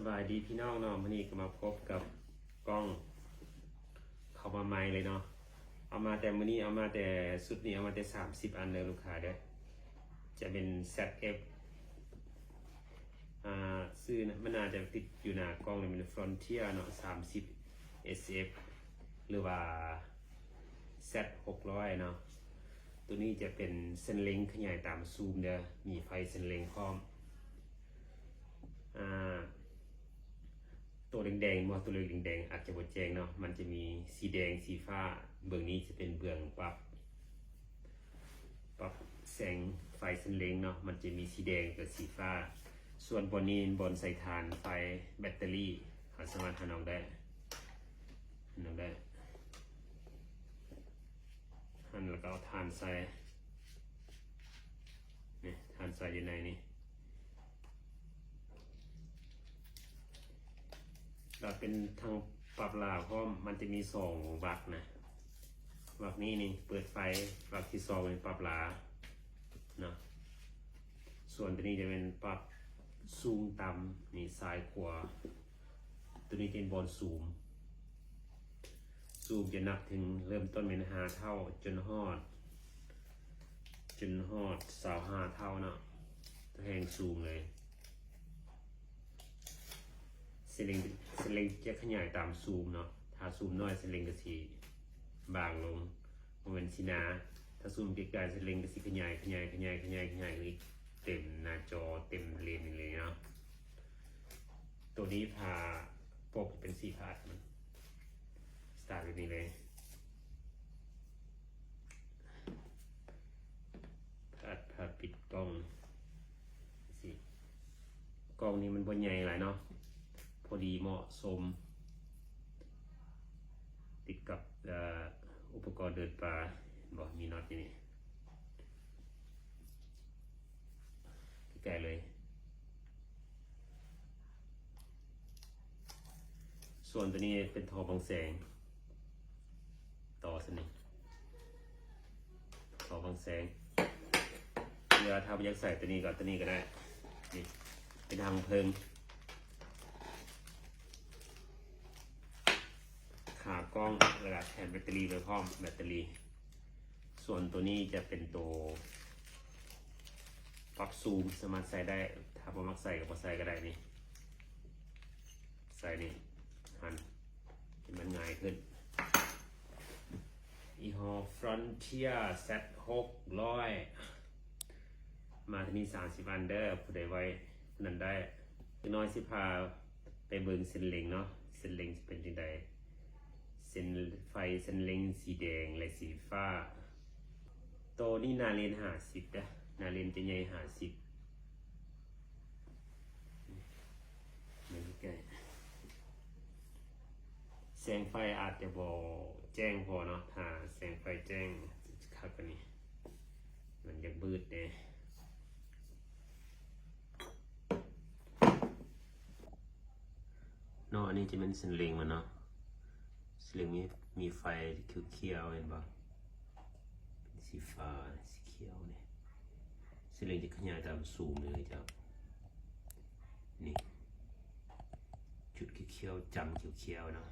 บายดีพี่น้องเนาะวันนี้ก็มาพบกับกล้องเข้ามาใหม่เลยเนาะเอามาแต่มื้อนี้เอามาแต่สุดนี้เอามาแต่30 อันเลยลูกค้าเด้อจะเป็น ZF ซื้อนะมันน่าจะติดอยู่หน้ากล้องเลยมัน Frontier เนาะ30 SF หรือว่า Z 600เนาะตัวนี้จะเป็นเส้นเล็งขยายตามซูมเด้อมีไฟเส้นเล็งพร้อมตัวแดงๆตัวเลือกแดงๆอาจจะบดแจงเนาะมันจะมีสีแดงสีฟ้าเบื้องนี้จะเป็นเบื้องปรับแสงไฟเส้นเล็งเนาะมันจะมีสีแดงกับสีฟ้าส่วนบนนี้บนใส่ฐานไฟแบตเตอรี่เขาสามารถหันออกได้หันแล้วก็เอาฐานใส่นี่ฐานใส่อยู่ในนี้เราเป็นทางปรับลาเพราะมันจะมี2 วักนะวักนี้นี่เปิดไฟวักที่2เป็นปรับลาเนาะส่วนตัวนี้จะเป็นปรับซูมต่ำนี่ซ้ายขวาตัวนี้เป็นบอลซูมจะนับถึงเริ่มต้นเป็น5 เท่าจนฮอด25 เท่าเนาะแหงซูมเลยเส้นเล็งจะขยายตามซูมเนาะถ้าซูมน้อยเส้นเล็งก็สิบางลงโมเมนต์สินะถ้าซูมไกลๆเส้นเล็งก็สิขยายเลยเต็มหน้าจอเต็มเลนเลยเนาะตัวนี้พาปกเป็นสีพาดมันสตาร์ทแบบนี้เลยพาดปิดกล้องสิกล้องนี้มันบ่ใหญ่หลายเนาะพอดีเหมาะสมติดกับอุปกรณ์เดินป่าบอกมีน็อตนี่ใกล้เลยส่วนตัวนี้เป็นท่อบังแสงต่อสนิทท่อบังแสงเวลาทำยักษ์ใส่ตัวนี้ก็ได้นี่เป็นทางเพลิงขากล้องระดับแทนแบตเตอรี่ไปพร้อมแบตเตอรี่ส่วนตัวนี้จะเป็นตัวปรับซูมสามารถใส่ได้ถ้าผมมักใส่กับใส่ก็ได้นี่ใส่นี่หันให้มันง่ายขึ้นอีฮอ Frontier Z 600มาที่นี่30 อันเดอร์ผู้ใดไว้นั่นได้คือน้อยสิพาไปเบิ่งเส้นเล็งเนาะเส้นเล็งเป็นจังไดเส้นไฟเส้นเล็งสีแดงและสีฟ้าโตนี่นาเรน50นะนาเรนจะใหญ่50ไม่ใกล้แสงไฟอาจจะบ่แจ้งพอเนาะถ้าแสงไฟแจ้งคักกว่านี้มันจะบืดเด้เนาะอันนี้จะเป็นเส้นเล็งมันเนาะเส้นเล็งมีไฟเขียวๆเห็นป่ะเป็นสีฟ้าสีเขียวเนี่ยเส้นเล็งจะขยายตามซูมเลยจ้ะนี่จุดเขียวๆจำเขียวๆเนาะ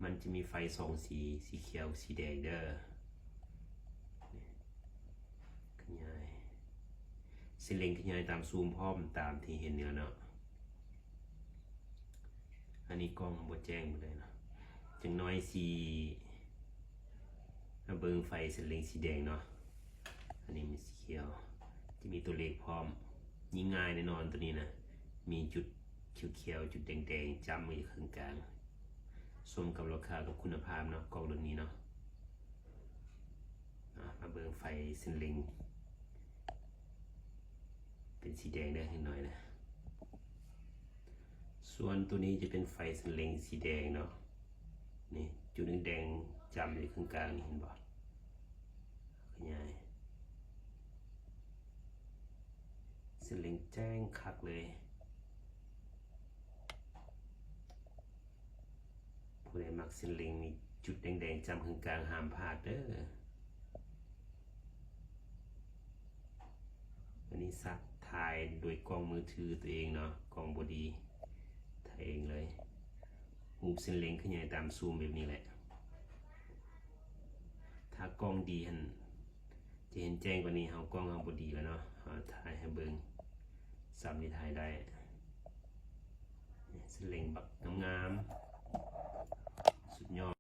มันจะมีไฟ2 สีเขียวสีแดงเด้อขยายเส้นเล็งขยายตามซูมพร้อมตามที่เห็นเนื้อเนาะอันนี้กล้องบดแจ้งหมดเลยนะจังน้อยสีเบิ้งไฟเส้นเล็งสีแดงเนาะอันนี้มีสีเขียวจะมีตัวเลขพร้อมยิ่งง่ายแน่นอนตัวนี้นะมีจุดเขียวๆจุดแดงๆจำมาอยู่ข้างกลางสมกับราคากับคุณภาพเนาะกล้องรุ่นนี้เนาะมาเบิ้งไฟเส้นเล็งเป็นสีแดงได้ขึ้นหน่อยนะส่วนตัวนี้จะเป็นไฟเส้นเล็งสีแดงเนาะนี่จุดแดงๆจำอยู่ข้างกลางนี่เห็นบ่ขยายเส้นเล็งแจ้งคักเลยผู้ใดมักเส้นเล็งมีจุดแดงๆจำข้างกลางห้ามพลาดเด้ออันนี้ซักถ่ายโดยกล้องมือถือตัวเองเนาะกล้องบอดี ายเองเลยหูเส้นเล็งขยายตามซูมแบบนี้แหละถ้ากล้องดีหันจะเห็นแจ้งกว่านี้กล้องบดีแล้วเนาะถ่ายให้เบิ่งซ้ำที่ถ่ายได้เส้นเล็งบักงามๆสุดยอด